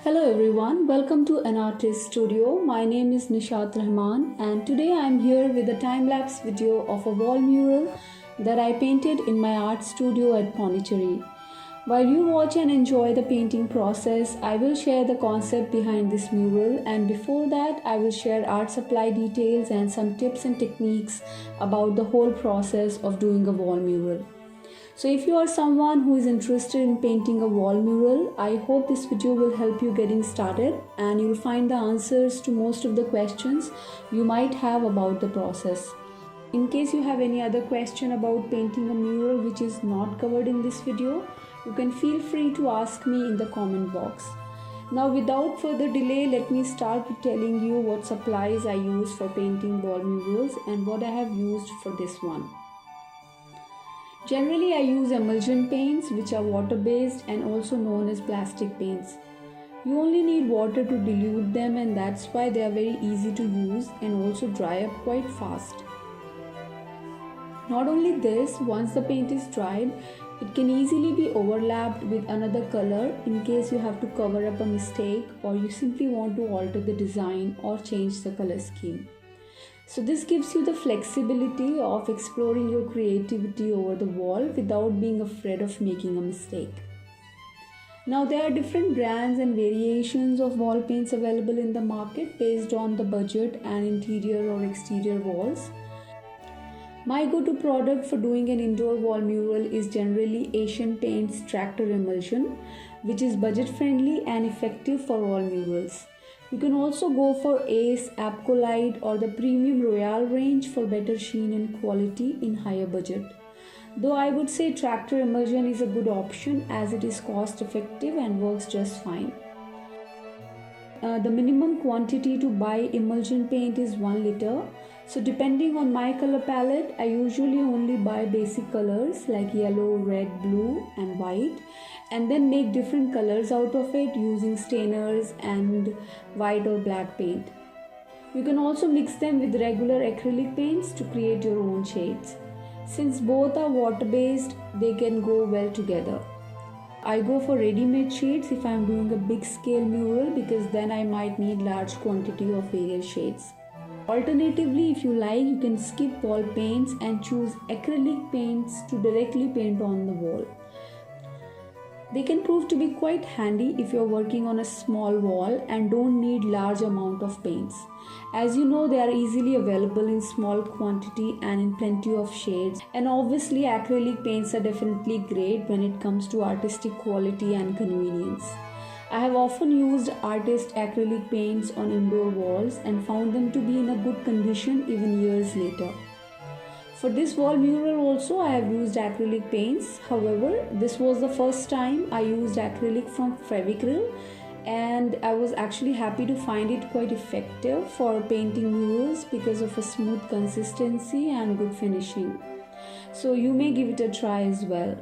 Hello everyone, welcome to NRtist studio. My name is Nishat Rahman and today I am here with a time-lapse video of a wall mural that I painted in my art studio at Pondicherry. While you watch and enjoy the painting process, I will share the concept behind this mural, and before that I will share art supply details and some tips and techniques about the whole process of doing a wall mural. So if you are someone who is interested in painting a wall mural, I hope this video will help you getting started and you will find the answers to most of the questions you might have about the process. In case you have any other question about painting a mural which is not covered in this video, you can feel free to ask me in the comment box. Now without further delay, let me start with telling you what supplies I use for painting wall murals and what I have used for this one. Generally, I use emulsion paints which are water-based and also known as plastic paints. You only need water to dilute them, and that's why they are very easy to use and also dry up quite fast. Not only this, once the paint is dried, it can easily be overlapped with another color in case you have to cover up a mistake or you simply want to alter the design or change the color scheme. So this gives you the flexibility of exploring your creativity over the wall without being afraid of making a mistake. Now there are different brands and variations of wall paints available in the market based on the budget and interior or exterior walls. My go-to product for doing an indoor wall mural is generally Asian Paints Tractor Emulsion, which is budget friendly and effective for wall murals. You can also go for Ace, Apcolite or the premium Royale range for better sheen and quality in higher budget. Though I would say Tractor Emulsion is a good option as it is cost effective and works just fine. The minimum quantity to buy emulsion paint is 1 liter. So depending on my color palette, I usually only buy basic colors like yellow, red, blue and white, and then make different colors out of it using stainers and white or black paint. You can also mix them with regular acrylic paints to create your own shades. Since both are water based, they can go well together. I go for ready-made shades if I am doing a big scale mural because then I might need large quantity of various shades. Alternatively, if you like, you can skip wall paints and choose acrylic paints to directly paint on the wall. They can prove to be quite handy if you're working on a small wall and don't need large amount of paints. As you know, they are easily available in small quantity and in plenty of shades. And obviously, acrylic paints are definitely great when it comes to artistic quality and convenience. I have often used NRtist acrylic paints on indoor walls and found them to be in a good condition even years later. For this wall mural also I have used acrylic paints. However, this was the first time I used acrylic from Fevicryl and I was actually happy to find it quite effective for painting murals because of a smooth consistency and good finishing. So you may give it a try as well.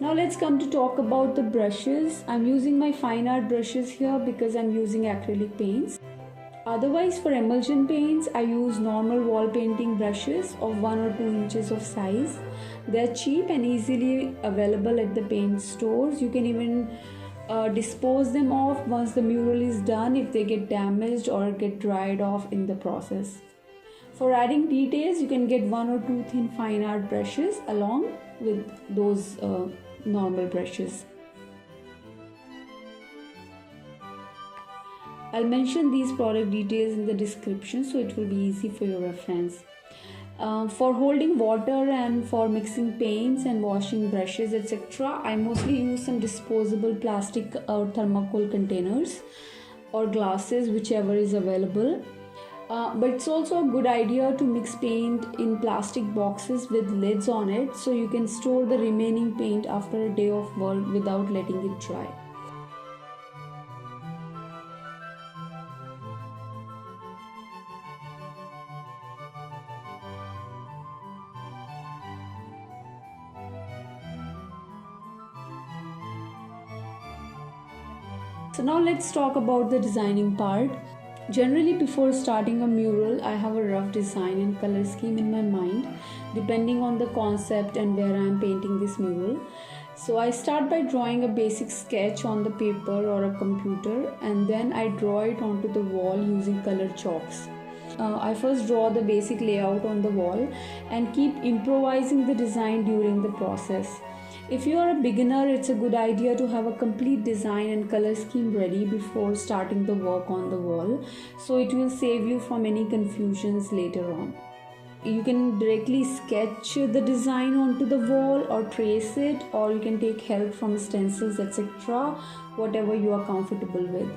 Now let's come to talk about the brushes. I'm using my fine art brushes here because I'm using acrylic paints. Otherwise, for emulsion paints, I use normal wall painting brushes of 1 or 2 inches of size. They're cheap and easily available at the paint stores. You can even dispose them off once the mural is done if they get damaged or get dried off in the process. For adding details, you can get 1 or 2 thin fine art brushes along with those normal brushes. I'll mention these product details in the description so it will be easy for your reference. For holding water and for mixing paints and washing brushes etc., I mostly use some disposable plastic or thermocol containers or glasses, whichever is available. But it's also a good idea to mix paint in plastic boxes with lids on it so you can store the remaining paint after a day of work without letting it dry. So now let's talk about the designing part. Generally, before starting a mural, I have a rough design and color scheme in my mind, depending on the concept and where I am painting this mural. So I start by drawing a basic sketch on the paper or a computer, and then I draw it onto the wall using colored chalks. I first draw the basic layout on the wall and keep improvising the design during the process. If you are a beginner, it's a good idea to have a complete design and color scheme ready before starting the work on the wall, so it will save you from any confusions later on. You can directly sketch the design onto the wall or trace it, or you can take help from stencils, etc., whatever you are comfortable with.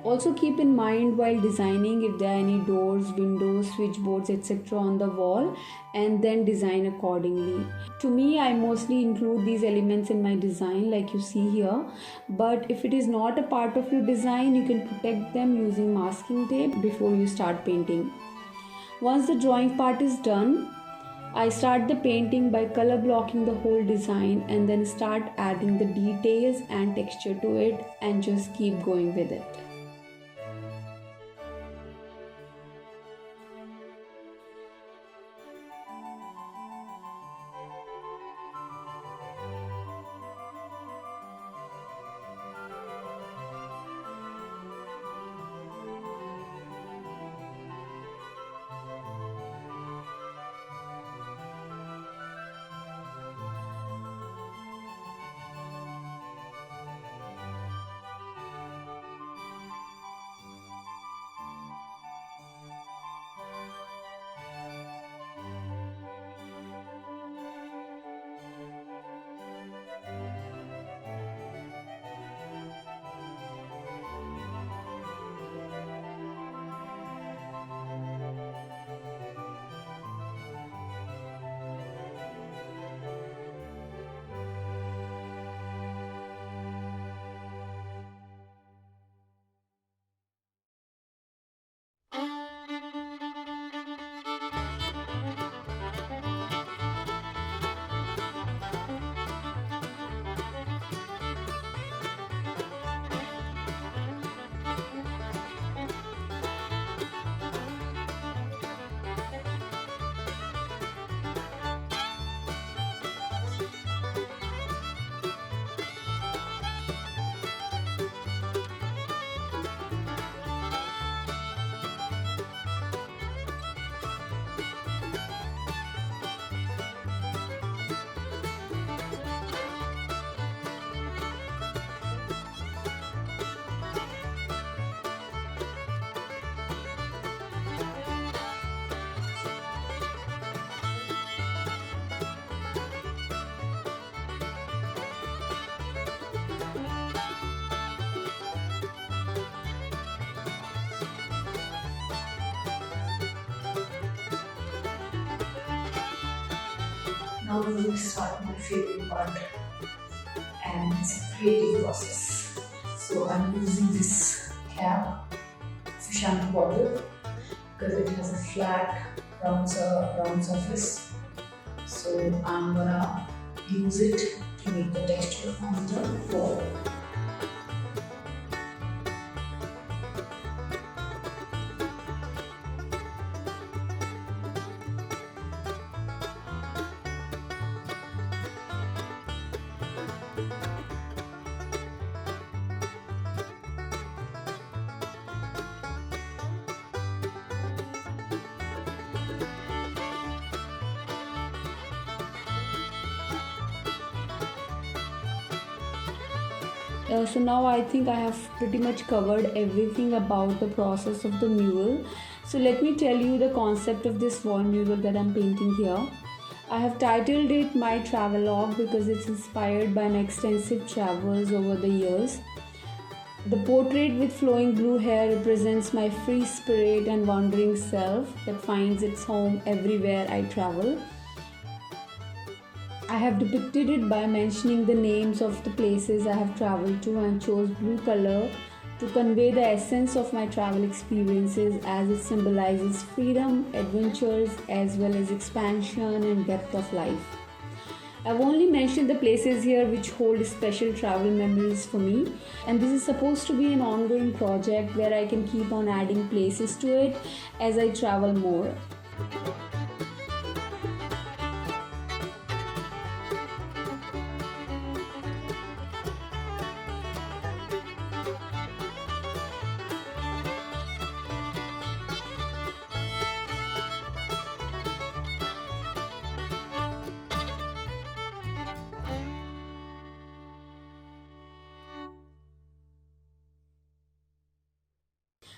Also keep in mind while designing if there are any doors, windows, switchboards, etc. on the wall, and then design accordingly. To me, I mostly include these elements in my design like you see here, but if it is not a part of your design, you can protect them using masking tape before you start painting. Once the drawing part is done, I start the painting by color blocking the whole design and then start adding the details and texture to it, and just keep going with it. Now we will start my favorite part, and it's a creative process. So I'm using this cap of a shampoo bottle because it has a flat round surface. So I'm gonna use it to make the texture on the wall. So now I think I have pretty much covered everything about the process of the mural. So let me tell you the concept of this wall mural that I'm painting here. I have titled it My Travelogue because it's inspired by my extensive travels over the years. The portrait with flowing blue hair represents my free spirit and wandering self that finds its home everywhere I travel. I have depicted it by mentioning the names of the places I have traveled to and chose blue color to convey the essence of my travel experiences, as it symbolizes freedom, adventures, as well as expansion and depth of life. I've only mentioned the places here which hold special travel memories for me, and this is supposed to be an ongoing project where I can keep on adding places to it as I travel more.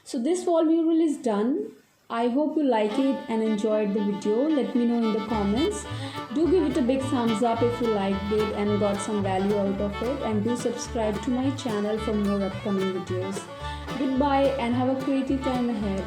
So this wall mural is done. I hope you like it and enjoyed the video. Let me know in the comments. Do give it a big thumbs up if you liked it and got some value out of it, and do subscribe to my channel for more upcoming videos. Goodbye and have a creative time ahead.